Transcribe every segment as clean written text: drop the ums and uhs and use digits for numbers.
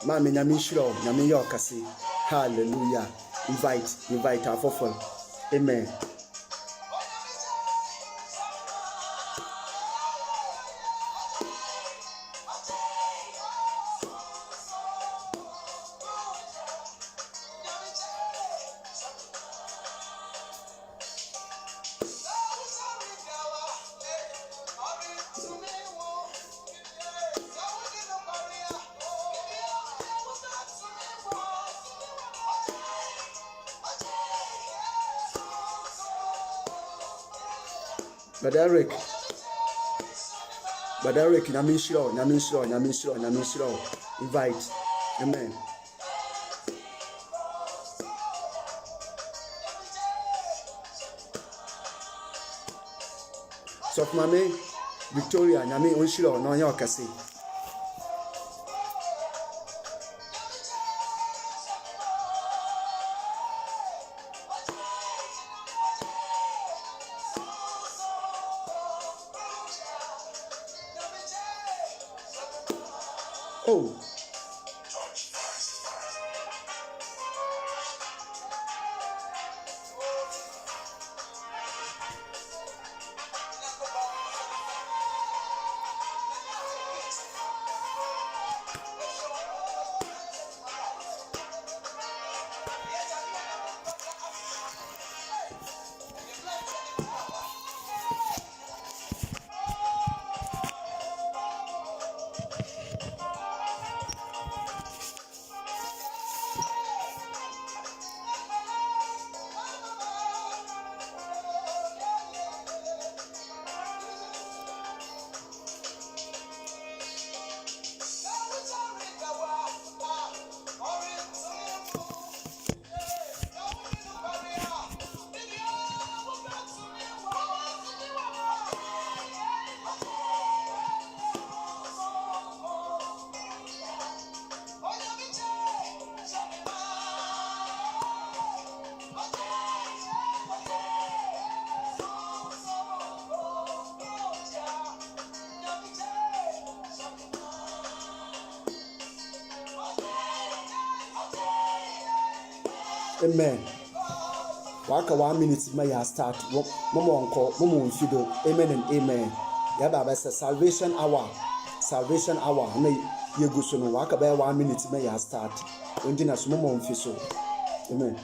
Mami nyame shiro, nyame yokasi. Hallelujah. Invite our fofo. Amen. But Eric, nyame shiro. Invite. Amen. So mami Victoria, nyame onshiro no yokasi. Oh. Amen. Waka 1 minute may I start. Momo uncle, Momo Fido. Amen and amen. Yaba says salvation hour. Salvation hour. May you go soon. Waka by 1 minute may I start. When dinner Momo Fiso. Amen.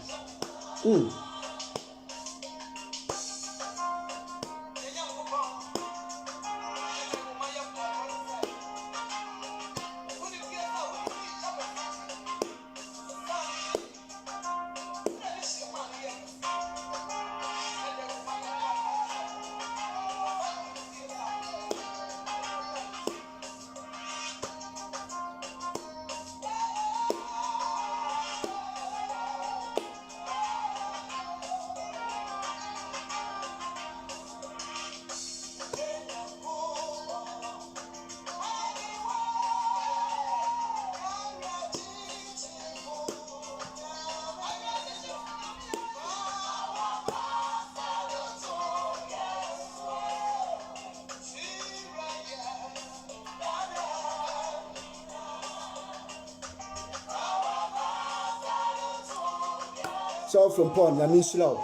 So from Pond, let me slow.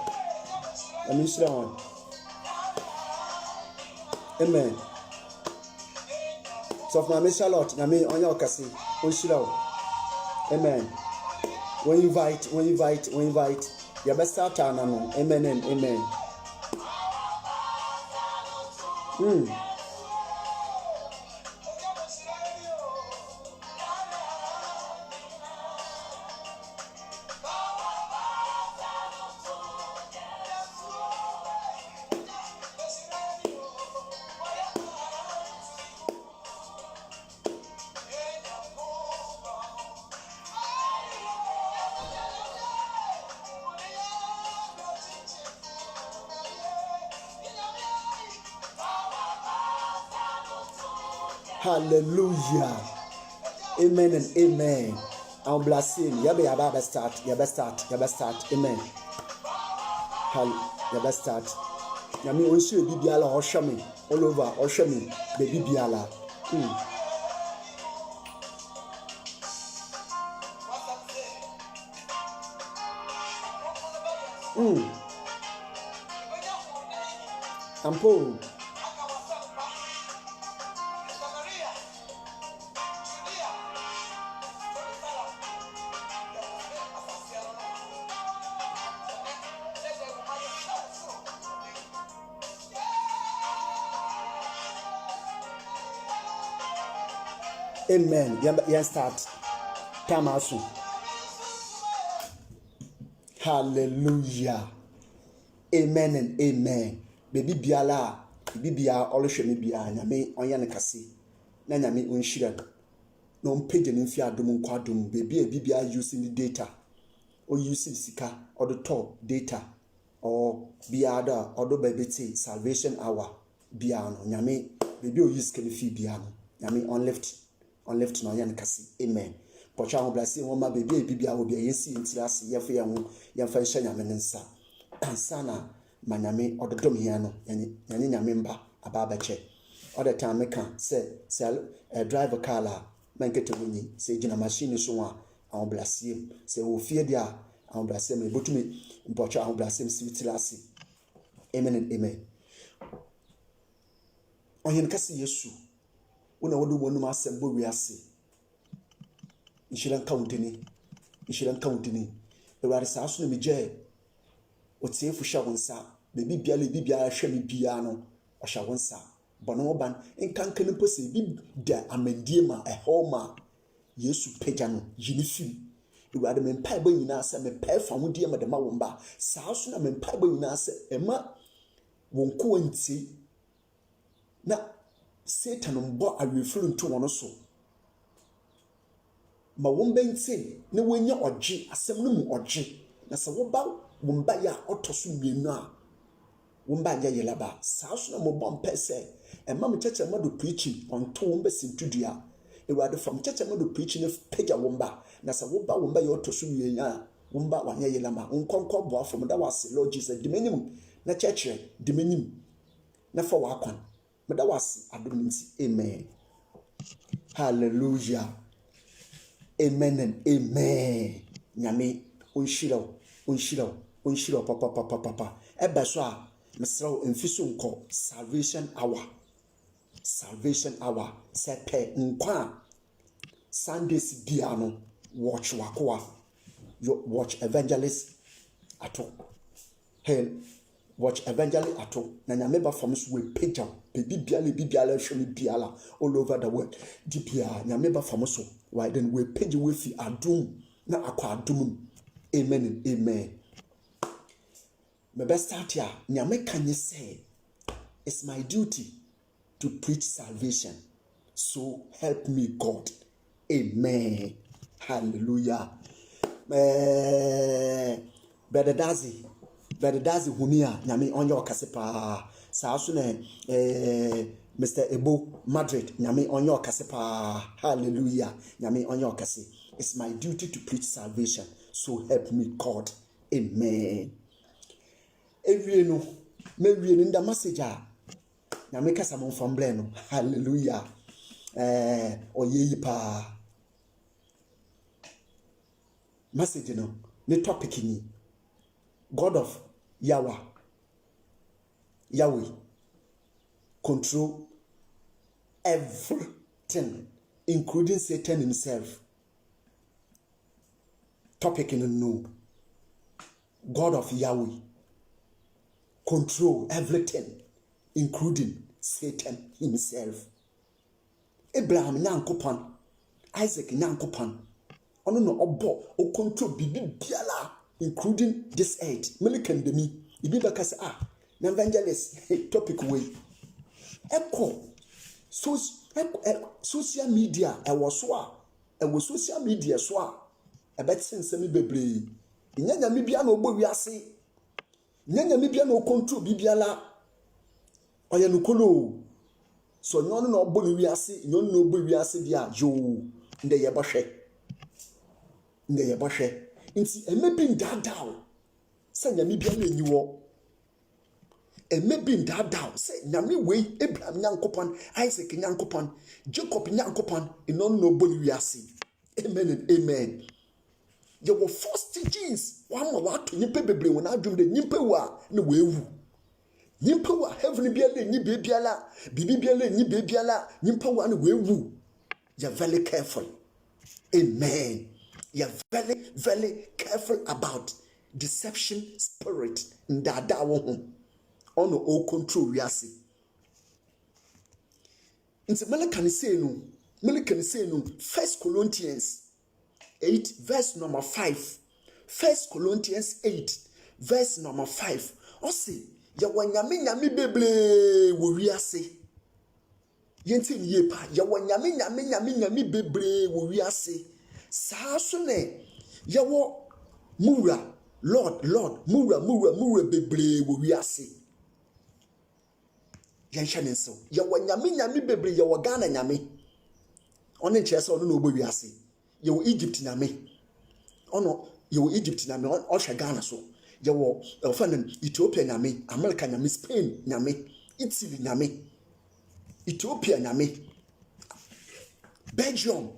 Amen. So from my Charlotte, let me on your kasi, on slow. Amen. When you invite, your best start on amen and amen. Hallelujah. Amen and amen. I'm blessing. Yaba start. Start. Amen. Yaba start. Yami onshi bibiala oshami all over oshami baby biala. Ampo. Amen. You start. Tamasu. Hallelujah. Amen and amen. Baby biala, bibia always me bia nyame onya ne kase. Na nyame onhira. No mpage ne mfi adom nkwadom baby bibia using the data. Or using sika or the top data or biada or the baby salvation hour biano nyame baby o use can fi biano nyame on left no yan kasi amen pocha ho blase ho ma baby bibia wo bia yesi ntirase ye fa ye ho ye fa nhya nyame nsa ansana ma nyame ododom hia no nyame mba aba ba che all the time me can say drive a car la man get woni say gina machine so a on blase say wo fie dia on blase me botumi mpocha on blase si ntirase amen and amen onyen kasi yesu una wodu wonu asem bo wiase inshiran countini eware sa aso na meje otiefu hwa wonsa bebi biala hwa me bia no ohwa wonsa bono ban enkankan pose bi da amandie ma ehoma yesu peja no yini fim eware me mpa ba nyina ase me pa fa ho die ma de ma womba sa aso na me mpa ba nyina ase ema wonko anti na Satan mbo awefuru nto wono so ma womba nti ne wonya ogye asem no mu ogye na se womba ya otoso mienu a womba ya yelaba saa so na mo mpese ema me cheche ma do preaching onto womba sintudua ewade from cheche ma do preaching ne pagya womba na se womba ya otoso mienu a womba wanya yelama nkonko bo afom da wase Lord Jesus dimenim na cheche dimenim na fa wakwan But that was amen. Hallelujah. Amen and amen. Nyame unshiro papa. Eba so a mesraw emfiso nko salvation hour. Sepe nkwa Sundays bia no watch wakoa. Watch evangelist ato. Hey, watch evangelist ato. Na nyame ba from so we page baby biala show me biala all over the world dipia nyame ba famo so why then we page we fi adum na akwa adum amen and amen me best start here nyame can you say it's my duty to preach salvation so help me God amen hallelujah Bededazi humia nyame onyo kasepa saa so na Mr. Ebo Madrid nyame onyo kasepa hallelujah nyame onyo kase it's my duty to preach salvation so help me God amen ewie no mewie no nda message a nyame kasa mo famble no hallelujah oyeyi pa message no ne topic ni God of Yahweh control everything, including Satan himself. Topic in no. God of Yahweh control everything, including Satan himself. Abraham nyankopon, Isaac nyankopon. Ono no obo o control bibi biala, including this earth. Melikan demi ibi bakasa na evangelist topic way. Eko social media social media so a ebetsen semi bebre. Nyanya mi bia na ogbo wiase. Nyanya mi bia na o control bibiala. Oya nukolo. so nyon no obo ni wiase nyon no obo wiase dia yo nde ye bohwe nti emebi ndadaw se nyame bia na enyiwo emebi ndadaw se nyame we Abraham nyankopon Isaac nyankopon Jacob nyankopon nyon no obo ni wiase amen and amen. You were first teachings one more to nipa bebre when I dream the nipa wa na wewu nimpa wa heaven biala ni bebiala bibi biala ni bebiala nimpa wa na wewu. You're very careful, amen. You're very, very careful about deception spirit ndada wo ho ono o control wiase. Nti meleka say no 1 Corinthians 8 verse number 5. 1 Corinthians 8 verse number 5. Ose ya wanyame bebre wo wiase. Yenti ni yepa ya wanyame bebre wo wiase. Saa so ne ya wo mura Lord mura bebre wo wiase. Yansha nenso ya wanyame bebre ya wagana nyame. Ono nkyese ono no obo wiase. Yo Egypt nyame ono yo Egypt nyame o hwe Ghana so yo ofan Ethiopia nyame America nyame Spain nyame Italy nyame Ethiopia nyame Belgium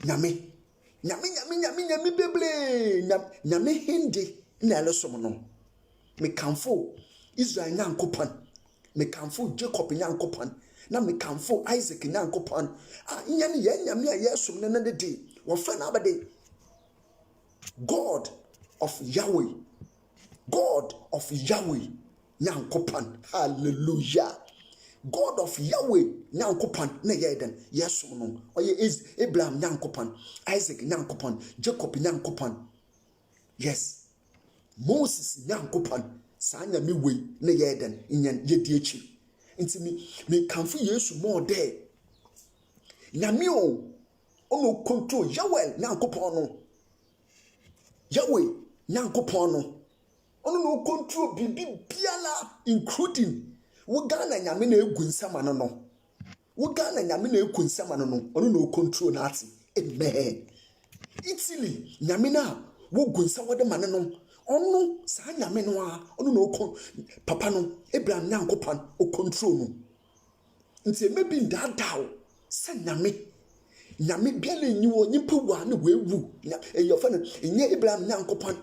nyame beble nyame Hindi na elesom no me kamfo Israel nyankopon me kamfo Jacob nyankopon na me kamfo Isaac nyankopon nyane ye nyame a yesom ne ne de wo fa na abade God of Yahweh nyankopon. Hallelujah. God of Yahweh nyankopon na yeden yesom no oye is Abraham nyankopon Isaac nyankopon Jacob nyankopon. Yes, Moses nyankopon sa nyame we na yeden nyen yedi echi. Nti me kamfo Yesu more there. Nyame o ono control Yahweh nyankopon no. Yahweh nyankopon no. Ono no control bibi biala including wo Ghana nyame na egu nsama no. Wo Ghana nyame na egu nsama no. Ono no control na ati. Amen. Italy nyame na wo gu nsa wode mane no. Ono sa nyame no a ono no papa no Abraham nyankopon o control no. Nti maybe ndadaw se nyame biala nyiwo nyimpa wa na wewu eyofa no enye Abraham nyankopon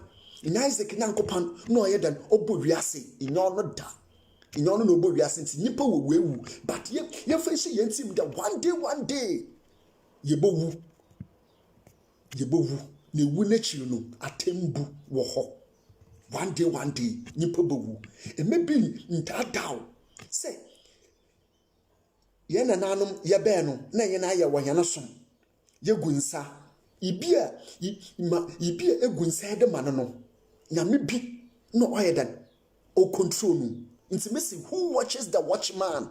Isaac nyankopon no oyedan obo wiase enyo no da enyo no obo wiase nti nyimpa wo wewu but ye fa shi yentim da one day yebowu na ewu na chiri no atembu wo ho one day nyimpa bowu maybe ndadaw se ye nananum ye be no na ye na aye wo hene som ye gunsa ibia egunsa de man no nyame bi no oyedan o control no nti mesi who watches the watchman.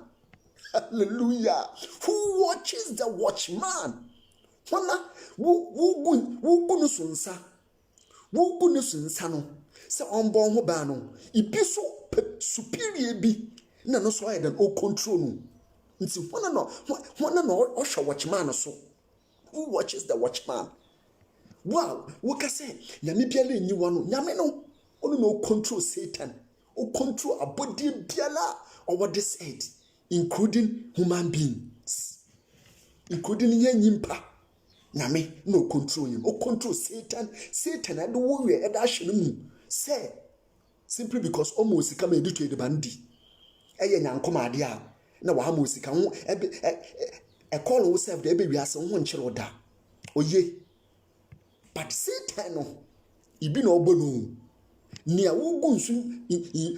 Hallelujah. Who watches the watchman? Wana wo gun sunsa no se onbon ho ba no ibi so superior bi na no so oyedan o control no nti wana no o hwe watchman so. Who watches the watchman? Wow, what can say? Nyame biala nyi wano. Nyame no, ono no control Satan. O control a body biala over this earth, including human beings, including nyimpa. Nyame no control him. O control Satan. Satan and the warrior at Ashenu say simply because almost come and do to the bandi. Eye nyankoma dia na wa musika ho e call yourself the baby as on chiro da oye but Satan no ibi na obonu nia wo gunsu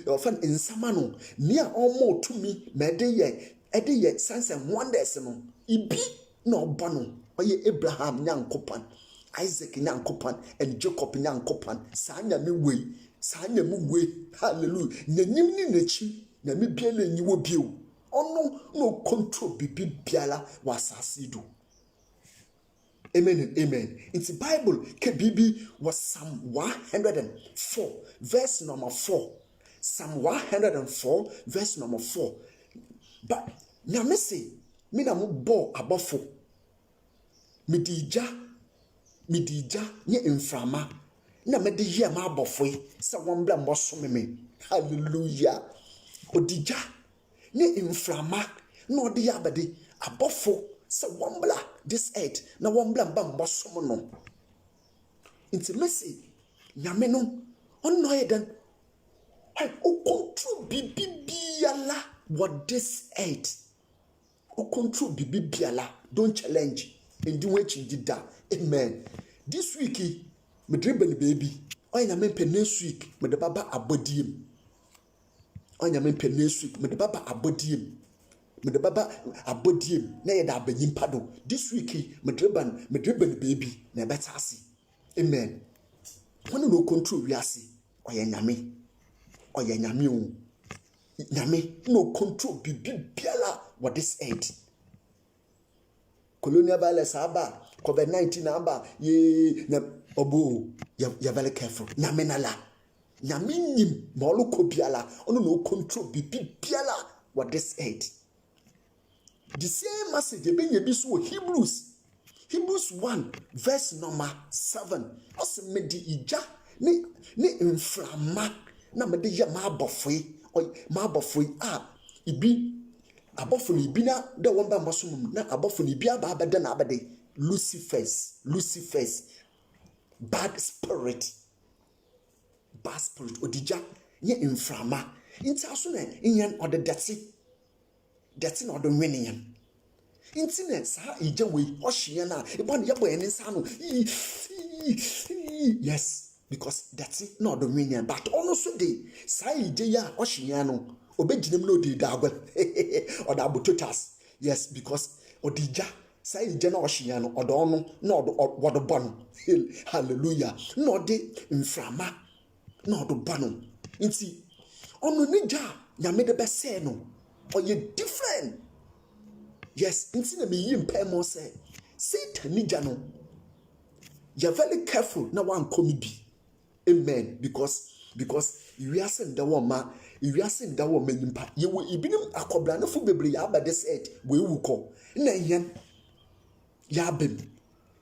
ofan nsama no nia omo tumi mede ye sense and wonders no ibi na obono oye Abraham nyankopon Isaac nyankopon and Jacob nyankopon sa nyame we hallelujah nyanyim ni nachi na me biala nyiwo bio ono no control bibi biala wasasi do. Amen and amen. In the Bible, Bibi was Psalm 104, verse number 4. Psalm 104, verse number 4. But nyame se me na mo bo abofo me di gya nye mframa na me de ye ma abofo se won bla mbo so me hallelujah odigya ne mframa na ode ya abade abofo se won bla this earth na won bla mbo so no intimacy nyame no ono eden o control bibiala what this earth o control bibiala don't challenge and do what you did that amen this week me dribble baby onya me pe next week me de baba abodiem onya me pe next week me de baba abodiem na ye da abanyimpa do this week me dribble baby na better asi amen when no control we asi oya nyame o nyame no control bibiala what this earth colonial violence aba COVID-19 aba ye na obo ya very careful nyame nala nyame nim ma olo ko biala ono no control bibiala what this earth. The same message ebenya bi so Hebrews 1 verse number 7 os me di ija ne mframa na me de ya ma abofoi ibi abofo ibi na de won ba mbosum na abofo ibi aba abeda na abede Lucifer's bad spirit odija ye mframa inti aso na enyan ode deti na ode nwene yan inti na sa ija we ohye na ebo na yebo ene nsa no yes because deti na ode nwene yan but ono so dey sa ija ya ohye no obeginem no dey dagwa oda abototas yes because odija sa ija na ohye no odo ono na odo bono hallelujah na ode mframa na odo bono inti ono nija nyame de bese no oye different yes inti na me yim pay mo say Satan nija no you're very careful na wan come bi amen because you are saying that woman nimpa ye wo ibinim akobra na fu bebre ya aba this earth we wuko na yen ya bem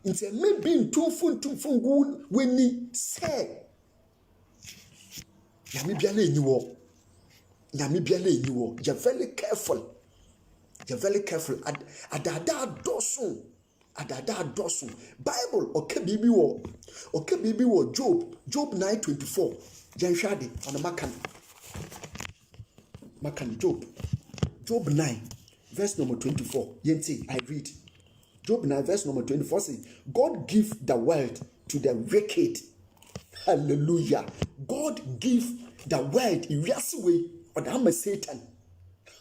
inti me bi ntumfu ngu weni say nyame biala enyiwo you're very careful adada dosun Bible okay bibi wo Job 9:24 janhwade on makan Job 9 verse number 24 yenti I read Job 9 verse number 24 say God give the world to the wicked hallelujah God give the world iwiase way or that Satan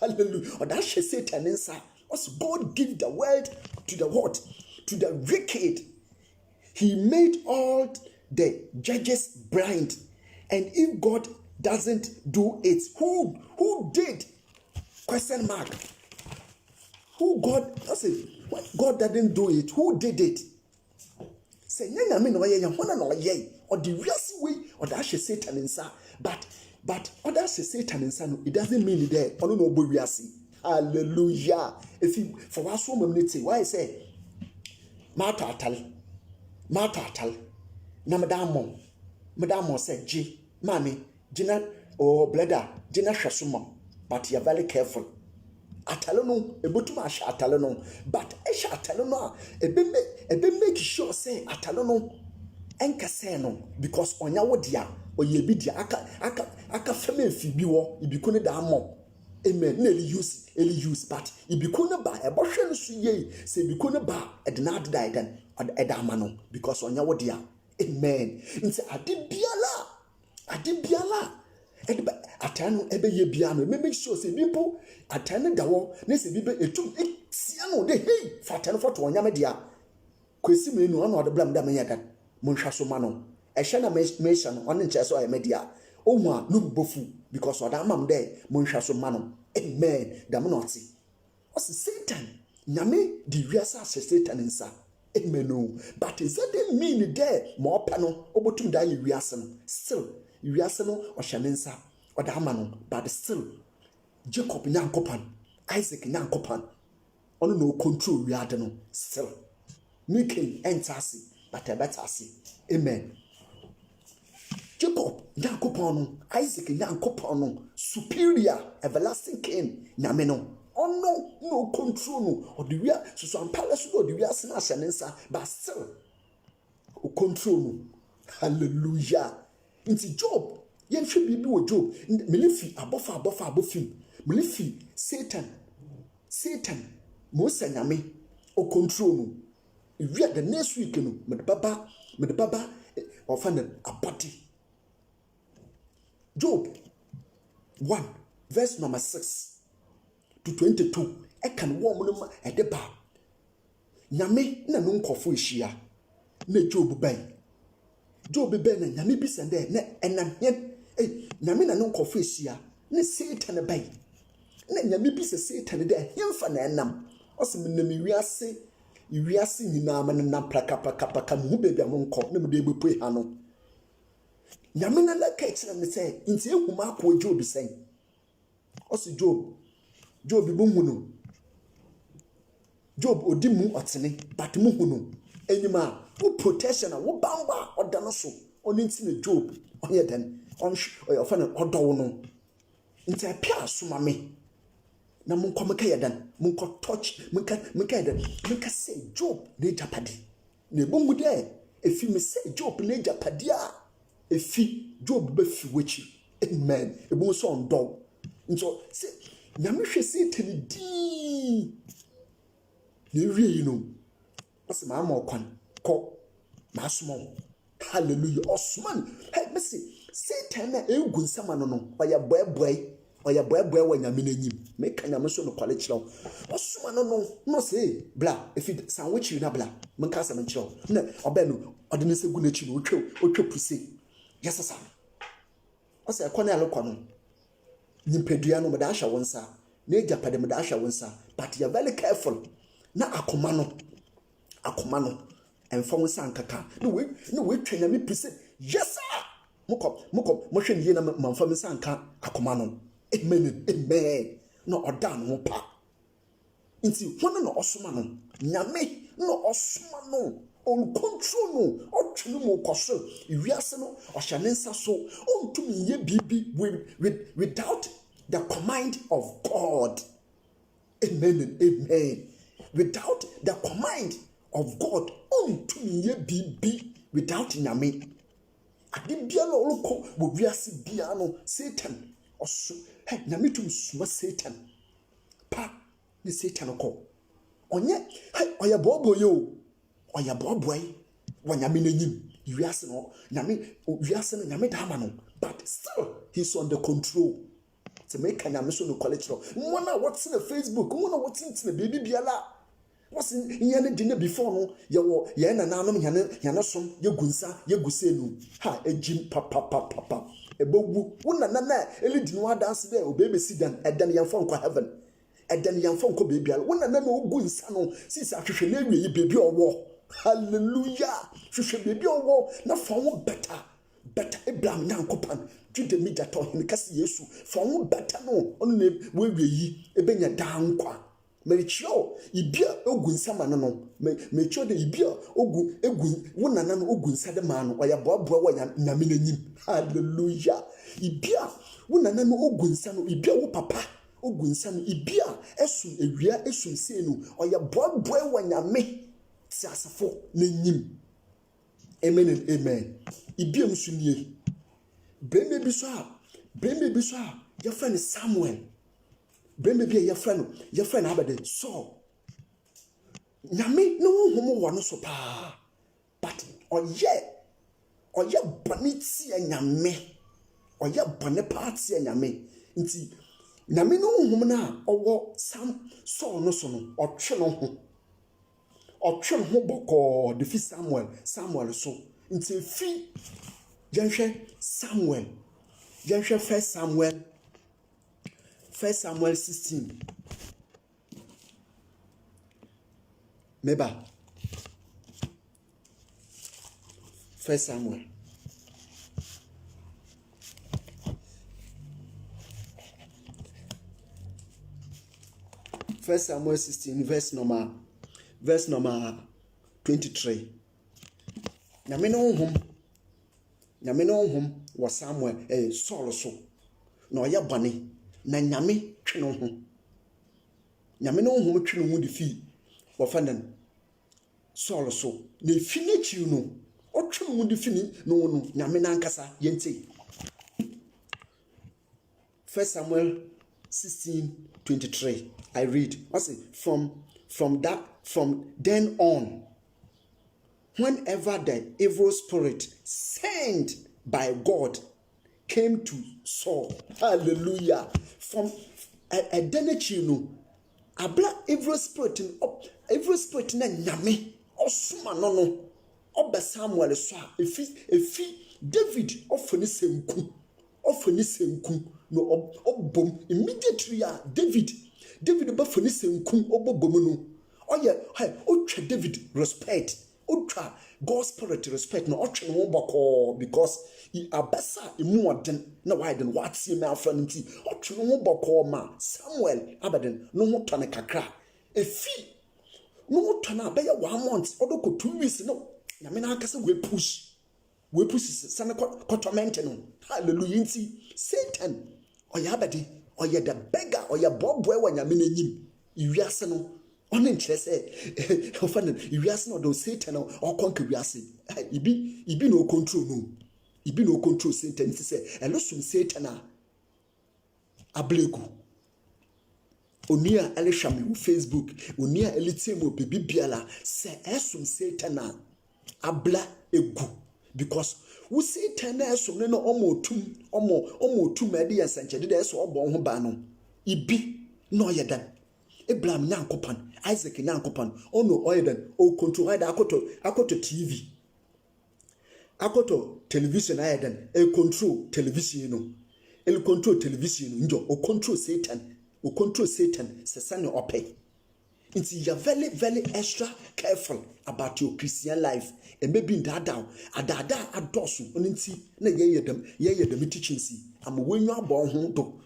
hallelujah or that Satan inside us. God give the world to the what? To the wicked. He made all the judges blind, and if God doesn't do it, who did? Question mark. Who God? I say, what God didn't do it? Who did it? Say, no, or the real way or that Satan inside, but others say Satan inside, it doesn't mean there. I don't know what we are seeing. Hallelujah. If you for us so many why I say Matatal na madam say G mommy Gina or bleda Gina Shasuma, but you're very careful. Atalono ebotuma sha atalono but esha atalono ebe make sure say atalono enka say no because onya wodia oyebidia aka feme fibi wo ibikune da mo amen na use but ibikune ba ebohwe no so ye se ibikune ba edna adda eden edama no because onya wodia amen nti adibiala edba atano ebe ye bia no make sure say people atano dawo na se bibe etum etia no de hey fatano foto onya me dia kwesi menu ono de blam da me yadan monhwa so ma no ehye na measure no ono nche so media ohua no bofu because oda amam de monhwa so ma no amen dam no ati o Satan nyame di wiasa Satan nsa amen no but is that mean there mo pa no obotum da ye wiase no still wiase no o hye nsa oda ama no but still Jacob nyankopan Isaac Nyankopan. Ono no control wiade no still. Making entasi, but a better see. Amen. Jacob Nyankopon no, Isaac Nyankopon no, superior, everlasting king, Nyame no. No control no, or the real, so I'm palace or the real sinasa, but still, control no. Hallelujah. Into Job, yen should be with Job. Melifi, above, Melifi, Satan, Mosa Nyame, o control no. If we are the next week, no, with the baba, or find a body. Job 1, verse number 6 to 22. I can warm them at the bar. Nyame na no nkofo ehia. Na Job ben. Job ben na nyame bi sende na enam yen. Nyame na no nkofo ehia. Na Satan ben. Na nyame bi se Satan de hemfa na enam. Osem na wiase nyina ma na plaka mu bebi amonko na mu de bepo ha no. Nyame na la ka ekira me say nti ehuma akọ Job sen. Osi Job bu hunu. Job odi mu otene but mu hunu. Enyima wo protection a wo bamba odano so. Oni nti na Job onye den on ofa na odo no. Nti apia asoma me. Na munko meka yedan munko touch meka yedan meka say Job na japade. Na ebomu de efi me say Job na japade a efi Job be fi wechi. Amen. Ebomu so ondo. Nso say nyame hwe Satan di ne wie no ase ma ma okwan ko ma somo. Hallelujah. Osman hey messy Satan na egu nsama no oya boy wa nyame n'anyim meka nyame so no kwale kirawo osoma no say bla efi sandwich na bla menka se menkyirawo na oba no ode ne se gu na chi no otwa puse yesasa ose ekone alokwa no nipadua no meda ahwa wonsa na ejapade meda ahwa wonsa but you are very careful na akoma no emfa wonsa nkaka no we twanya me puse yesa mokọ mohwe ne na mamfa me sanka akoma no. Amen. No odan mo pa. Nti wona no osoma no. Nyame no osoma no. On control no. Otwene mo koso. Iwiase no ohyanensa so. Ontumi ye bibi without the command of God. Amen. Without the command of God. Ontumi ye bibi without nyame. Ade bia no oloko wo wiase bia no Satan oso. Hey, nyame tum suma Satan. Pa, ni Satan ko. Onye, hey, oya bobo yo. Oya bobo wa nyame n'enyim. Wiase no, wiase no nyame da ma no. But still, he's on the control. To make nyame so no college no. Mwana what's in the Facebook, mwana what's in the baby biala. What's in yane dinner before no. Yawo, yana nanom yana som, yegunsa, yegusenu. Ha, ejim papa. Ebogu wona nana elidi no adanse de obebe sidan edan yamfo nko heaven edan yamfo nko baby al wona nana ogu nsa no sisi ahwehwe na awie baby owo. Hallelujah. Hwehwe baby owo na fa wo better Abraham Nyankopan jude media to him kasi Yesu fa wo better no ono na we yi ebenya dankwa merichio ibia ogu nsa ma no merichio de ibia egu wona nana ogu nsa de ma no oya boaboa wa nyame n'anyim. Hallelujah. Ibia wona nana ogu nsa no ibia wo papa ogu nsa no ibia esu ewia esu se no oya boaboa wa nyame ti asafo n'anyim. Amen. Ibia msunie breme bi so a ya friend Samuel breme bi ya friend abede so nyame no homo wo no so pa but oye bani ti nyame oye bani party nyame nti nyame no homo na owo sam so no so no otwe no ho boko de fi Samuel so nti fi yanhwe Samuel 1 Samuel 16 meba 1 Samuel First Samuel 16 verse number 23. Nyame no hom was Samuel Saul so na oya bane na nyame twe no ho. Nyame no hom twe no ho de fi wofanan Saul so na fi na chi no otwe no ho de fi no nyame na nkasa yente. First Samuel 16:23. I read. I say from then on, whenever the evil spirit sent by God came to Saul, hallelujah. From a denechino, abla evil spirit na nyame osuma no oba Samuel so efi David ofani senku no obom immediately David ba fani senku obobom no oye otwa David respect otwa God's spirit respect no otwa no boko because he abasa emu oden na widen watie me afra nti otwa no boko ma Samuel abaden no ho tone kakra efi no ho tone abeya 1 month odoko 2 weeks no na me na akase we push sana kotorment no hallelujah nti Satan oyabade oye the beggar oye boboe wa nyame na nyim iwiase no on interest ofan iwiase no do Satan o konka wiase ibi no control no ibi no control Satan nti say elosum Satan ablegu onia elehwame Facebook onia elitemo bibiala say esum Satan abla egu because we see tennis so no omo tum ade yasanchede de so obo ho ba no ibi no yedan Abraham nyankopan Isaac nyankopan ono oyedan o control ida akoto TV akoto television ayedan e control television no el control television njo o control Satan sesane opay. You're very, very extra careful about your Christian life. And maybe in that down, Adada adosu, uninti, na ye them teaching see. I'm when you are born home to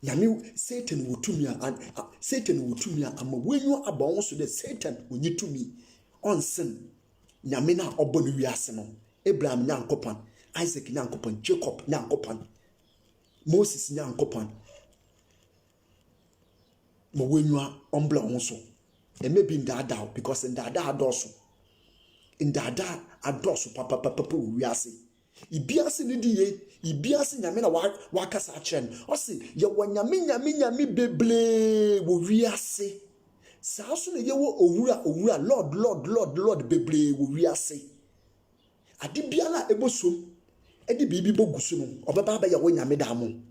Yami Satan will to me and Satan will to me. I'm when you are born so that Satan will you to me on sin. Yamina obonu yaseno. Abraham nyankopan, Isaac nyankopan, Jacob nyankopan, Moses nyankopan. But when you are also, and maybe in that because in that adosu, papa we are see. Ibiasi nidiye, ibiasi nyamina wakasa chen. Osi ya wanyami beble we are see. Saasu ne yewo owura Lord beble we are see. Adi biala ebosom, edi bibi bogusu no. Obaba ba ya wanyami damu.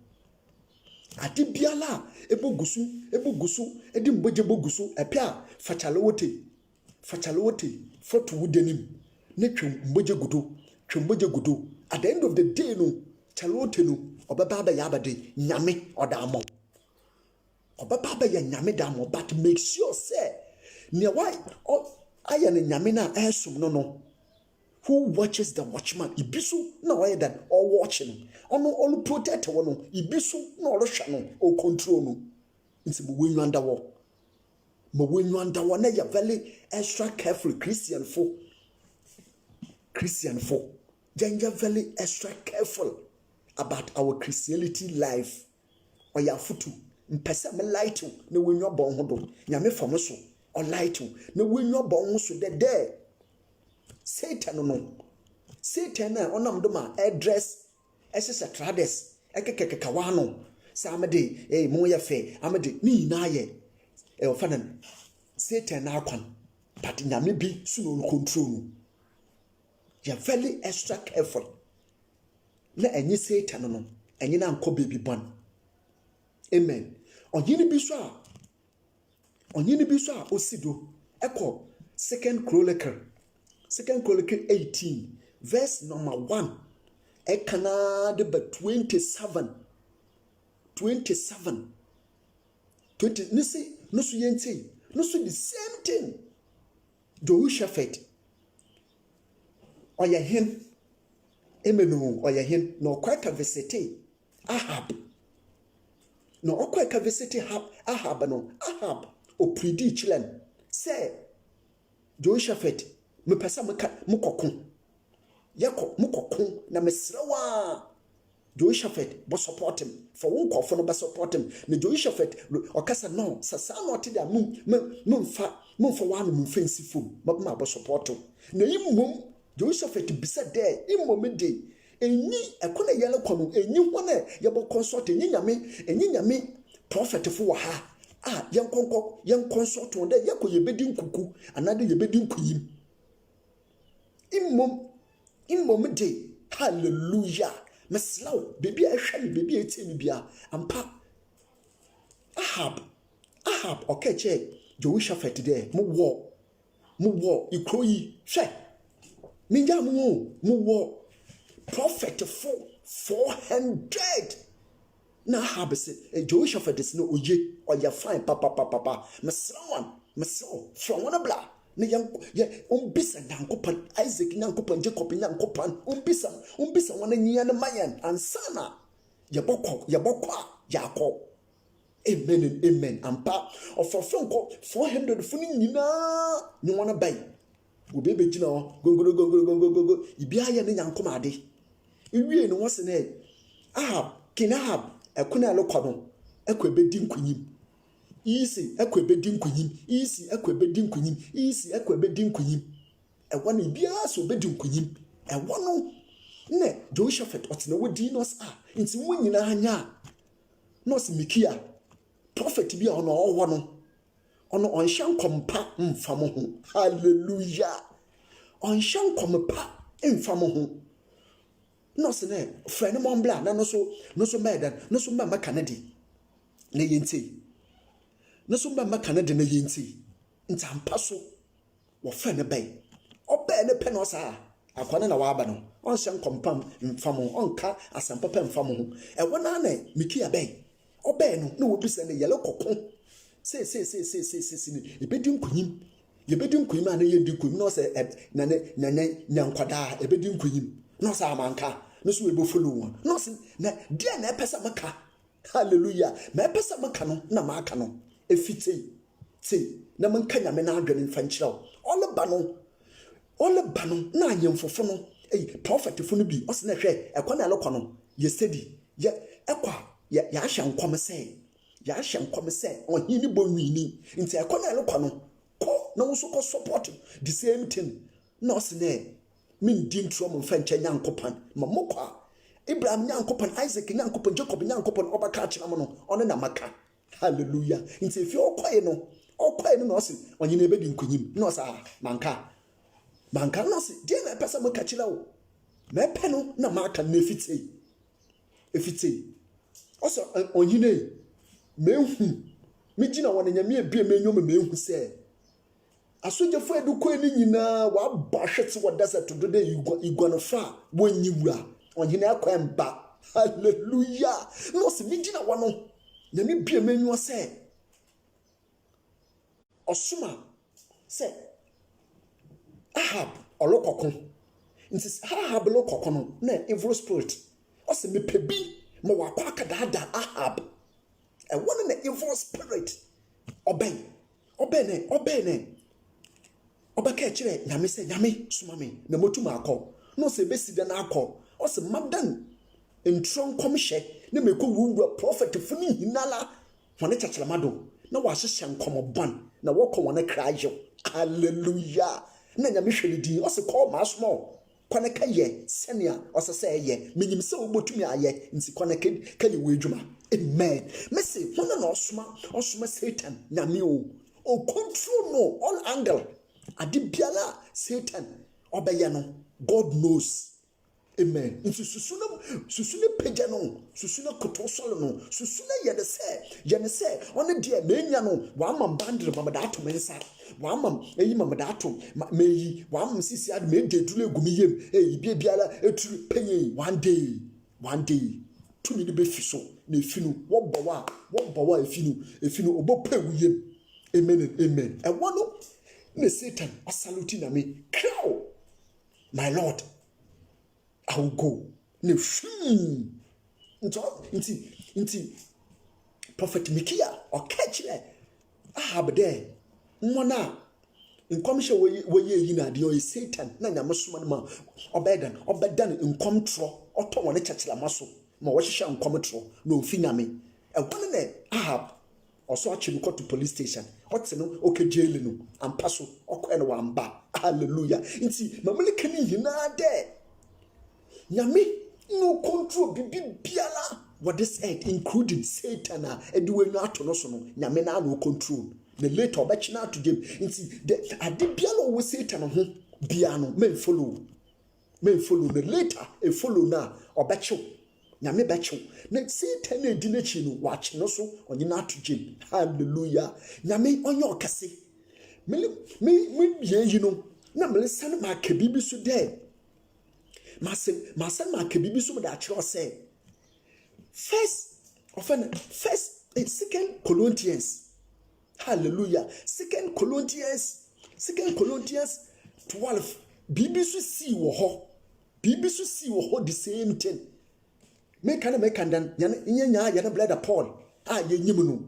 Adi biala ebogusu edi mboje bogusu epia fachalowote foto wudenim ne twemboje gudo at the end of the day no chalowote no obaba ba ya bade nyame odamo obaba ba ya nyame damo but make sure say ne why aya ne nyame na esum no who watches the watchman ibisu na why that all watching ono all protect wono ibisu na all hwa no all control no nti mo wenyu andawo na ya very extra careful Christian for Janja very extra careful about our Christianity life oya futu mpesa me light na wenyu abon ho do nyame fam so o light na wenyu abon ho so de Satan na onam do ma address esese trades ekekeka wano sa amede mo ye fe amede ni na ye ofanan Satan na akwan but nyame bi so no control no you are very extra careful na enyi Satan no enyi na nko baby born amen onyini bi so a osido eko Second Chronicle 18 verse number 1 ekana de 27 20 nisi no so yenti no so the same thing Jehoshaphat oya hin emenu oya hin no kwaka visite Ahab no okwaka visite Ahab o predi chilen say Jehoshaphat me pesa me mukoko yako mukoko na mesrawa Jehoshaphat bo support him for one call for no be support him na Jehoshaphat okasa no sasa no te da mumfa one mumfensi fom mabma bo support na imom Jehoshaphat bisa there imom de enyi ekona yele kono enyi hone yebo consult enyi nyame prophet fo wa ha yen consult on there yakọ yebedi nkuku anade yebedi nkuyim imom de hallelujah meslaw bebi a hwa ni bebi a tie ni bia ampa Ahab okeche Jehoshaphat there mo wo ikroyi hwe minja mo wo prophet for 400 na Ahab say Jehoshaphat is no oye oya fine papa meslaw from one bla na ye umbisa nyankopon Isaac nyankopon Jacob nyankopon umbisa wana nyia na mayan ansana yebokọ yakọ amen and amen ampa ofofenko 400 funi nyina ni wana bai obebe gina go ibi aye ne nyankom ade iwie no wose ne Ahab ekuna lokọ ekọ ebedi nkunyim isi ekọ ebedi nkunyim ewo na bia so obedi nkunyim ewo no ne Jehoshaphat otena wodi no sa nti wonyina anya no se Mikia prophet bia ono owo no ono onhyan kompa mfam ho hallelujah onhyan kompa mfam ho no se ne friend mo mbla na no so medan no so mama kanadi na yenti no so mama kanadi na yenti ntampa so wo fa ne bai oba ne pe no sa akwane na waba no onhyan kompa mfam ho onka asampa pe mfam ho e wona na Mikia bai oba no na wo bisa ne yele kokon se ni ebedi nkunyim ana ye di nkunyim no se na nyankwada ebedi nkunyim no sa amanka no so ebo follow one no se na dia na epesa maka hallelujah ma epesa maka no na maka no efite na manka nyame na adwene mfa nkyiraw ole ba no na anyemfofo no prophet fo no bi o se na hwe ekwa na lokọ no ye steady ye ekwa ya ahya nkom se ohini bonwini nti ekwa na lokọ no ko na wo so ko support the same thing no se na min din tro mo fa nche nyankopan mamokwa Abraham nyankopan Isaac nyankopan Jacob nyankopan obaka achira mo no ono na maka hallelujah nti efi okoye no no se onyine ebedi nkunyim no sa manka no se die na pesa mo kachira wo me pe no na maka na efite oso onyine mehu migina wona nyame ebie menyom mehu se asojefo eduko ni nyina wa bahwete wo desert do de iguanofa wonyiwura onyine akwemba hallelujah no se migina wono nyame bie menyu se osuma se Ahab olokokon nti Ahab lokokon no na evil spirit o se mepebi mo wakwa kadada Ahab e wona na evil spirit obey ne obaka kire nyame se nyame suma me na motum akọ no se besi de na akọ o se madan entron komhye na meko wuwura prophet funi hinala wona chachramado na wahye nkomobon na wokọ wona krajo hallelujah na nyame hwelidi o se call ma small kwane ka ye senia o se se ye menyim se obotumi aye nti kwane ka ye wedwuma amen mesi wona na osuma Satan nyame o control no all angle adibiala Satan obeye no God knows amen nti susuna pagya no susuna kotosolo no susuna yene se one de na enya no wa mam bandre mamada ato mensa wa mam eyi mamada ato meyi wa mam sisi ade me de dulu egumiyem biala eturu penye one day tumi de be fiso na efinu wo bowa efinu obopewuyem amen e wono na Satan asaluti na me crow my lord I will go ne nti prophet Mikia okachire Ahab there mwana nkomhye woye yi na de o Satan na nyame soma ma obedan nkomtro oto woni kyekyelam so ma wo hyehye nkomtro na ofi nyame won ne Ahab also actually go to police station what's no okay jail no ampa so okwe no wamba hallelujah nti mamele kani hina de nyame no control bibiala what this earth including Satan ediwe no ato no so no nyame na no control the later obechina to them nti the adibiala wo Satan ho bia no men follow the later e follow na obecho nyame becho na Satan na di na chi no watch no so onye na to gym hallelujah nyame onye okase me bia yi no na me san ma ka bibi so de masen ma ka bibi so da kire say second Corinthians hallelujah second Corinthians 12 bibi so si wo ho the same thing make dan nyanya ya na brother Paul ye nyim no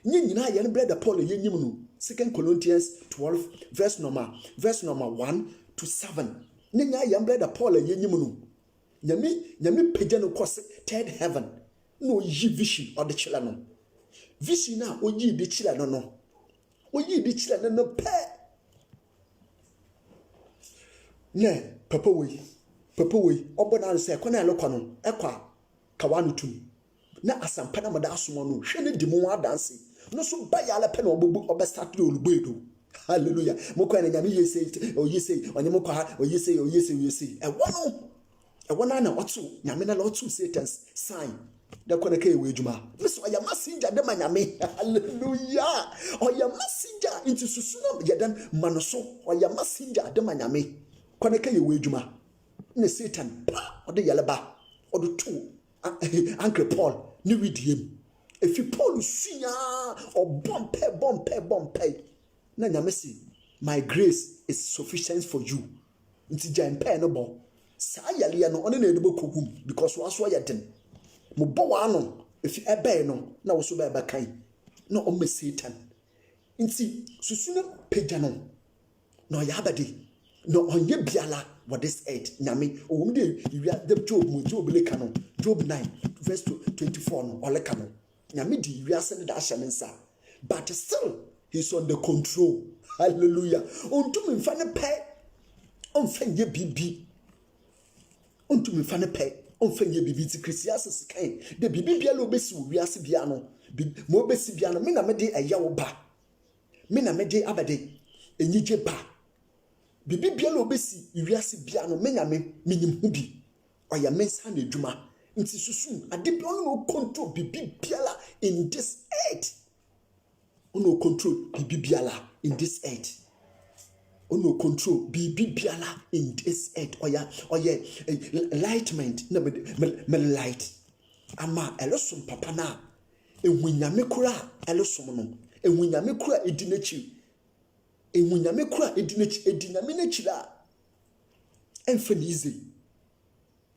nyina ya na brother Paul ye nyim no 2 Corinthians 12 verse number 1 to 7 nyanya ya brother Paul ye nyim no nyame pagya no kose third heaven no yi vision or the chila no vision na oyi de chila no pe ne papa we obona say kwana lokwa no ekwa kawanu tum na asampa na mada asomo no hwe ne dimu adanse no so ba ya lepe na obestart de olubedo hallelujah mokwa na nyame yese onye mokwa ha oyese ewona na otu nyame na otu Satan's sign da kwana kai we adwuma miso oya messenger de manyame hallelujah oya messenger into susuna yadan manoso oya messenger de manyame kwana kai we adwuma na Satan ode yaleba ode tu Uncle Paul ni widiem efi Paul suya o bompe na nyame si my grace is sufficient for you nti jampe no bo sa yale no one na enubo kogum because waso ya den mo bo wa no efi ebe no na wo so ba kan na o me Satan nti susuna pagya no no ya abade no onye biala what this earth nyame o de Job leka no Job 9 verse 24 no oleka no nyame di wiase ne da hye nsa but still he's on the control hallelujah ontum mfa ne pe onfa nye bibi ontum mfa ne pe onfa nye bibi ti Christians kan de bibi biala obesi wiase bia no mo obesi bia no me na me de eya wo ba me na me de abade enyije ba bibi biala obesi wiase bia no me nyame minim hu bi oya mensa na adwuma nti susu ade bi no control bibi biala in this earth ono control bibi biala in this earth ono control bibi biala in this earth oya enlightenment na me light ama elosum papa na ehwunyame kura elosum no ehwunyame kura edinachi ehwunyame kura ediname na chira enfani easy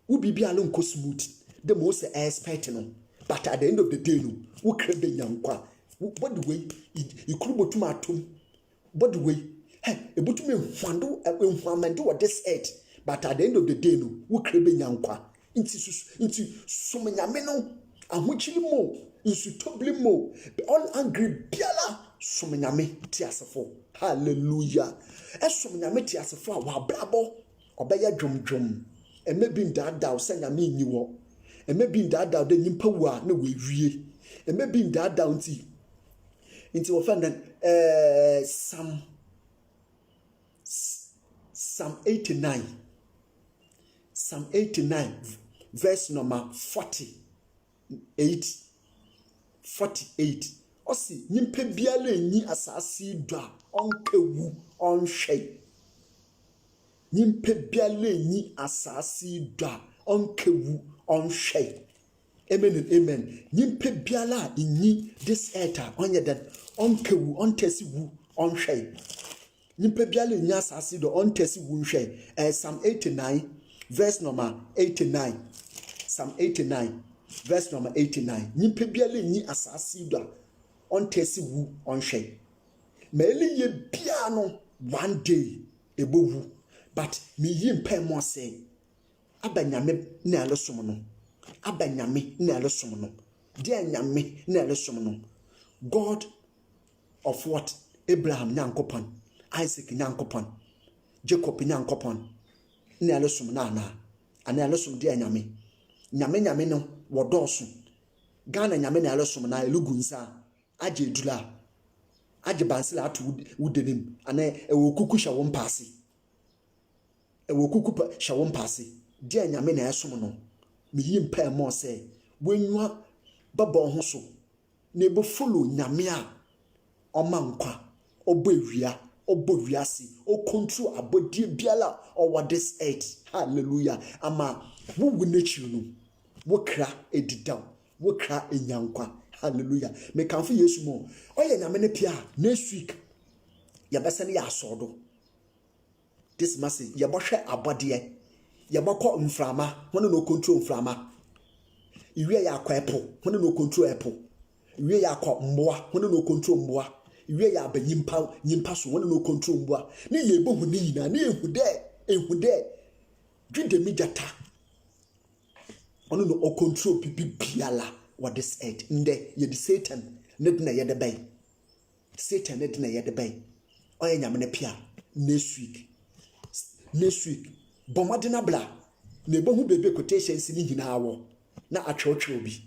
wo bibi alo nko smooth the most expect no but at the end of the day no wo krebe nyankwa what the way ikrubotum atom what the way ebutum ehwamendo what this earth but at the end of the day no wo krebe nyankwa nti somnyame no ahochiri mo insutobli mo all angry biala somnyame ti asefo hallelujah esomnyame ti asefo a wa brabo obeya dwomdwom emebi ndada usanyame nyiwo emebi ndada de nyimpa wu a na wewie emebi ndada nti wo fa Psalm 89 verse number 48 osi nyimpa biala enyi asase do a onkewu onhwe nyimpa biala enyi asase do a onkewu onhwe amen nyimpa biala enyi this earth onye that onkewu ontesi wu onhwe nyimpa biala enyi asase do ontesi wu nhwe Psalm 89 verse number 89 Psalm 89 verse number 89 nyimpa biala enyi asase do a on tesi wu on hwe ma eli ye bia no one day ebowu but me yi mpa mo say abanyame na alesom no abanyame na alesom no dia nyame na alesom no God of what? Abraham nyankopon, Isaac nyankopon, Jacob nyankopon na alesom na ana alesom dia nyame nyame no wodoso Ghana nyame na alesom na elugunsa aje dula aje bansila atu wudenim ana ewokuku hya wo mpase ewokuku hya wo mpase dia nyame na esom no meyi mpa mo se wenwa baba ho so na ebo follow nyame a omankwa obewia obowiase o control abodie biala over this earth hallelujah ama wo wunechi no wo kra edidaw wo kra enyankwa hallelujah me kanfo yesu mo oye nyame ne pia next week ya bese ne ya asodo this message ya bohwe abodie ya bokọ mframa hono no control mframa iwie ya akwa epo hono no control epo iwie ya akọ mboa hono no control mboa iwie ya nyimpa so hono no control mboa ne ye bohu ne yina ne ehude dwide mijata hono no control pipi biala what this earth nde ye di Satan ne de na ye de bay Satan ne de na ye de bay oye nyame ne pia next week bomadena bla na ebohu bebe quotations ni nyina wo na atwotwo bi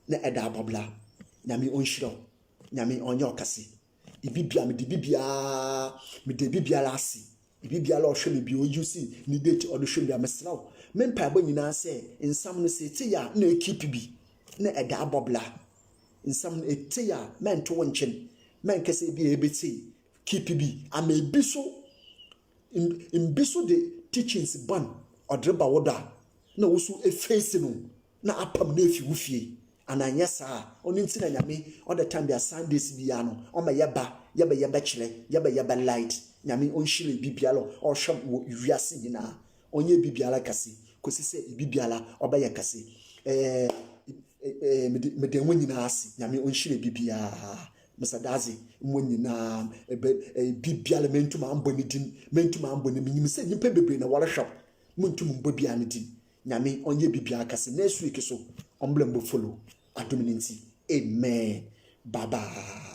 na eda abobla nyame onhiro nyame onye okase ibibia me de bibia la ase ibibia la ohwe me bi oyusi ni date odo hwe me amesraw me mpa ba nyina se nsam no se ti ya na ekeep bi na eda abobla nsam eti ya men to wonchen men kase bi ebeti keep bi ama ebiso imbiso de teachings ban odreba woda na wosu efase no na apam na efi wufie ananya saa oni ntina nyame all the time their Sundays bia no o ma yeba kire yeba light nyame onhire bibialo o hwam wiase nyina onye bibiala kase kosi se bibiala oba kase mede wonyina ase nyame onhire bibia mesadazi mwonyina bibiala mentuma amboni din mentuma amboni minim se nyimpa bebre na wala hwam muntum mbobia ne din nyame onye bibia kase next week so omblem bo follow adominancy amen bye bye.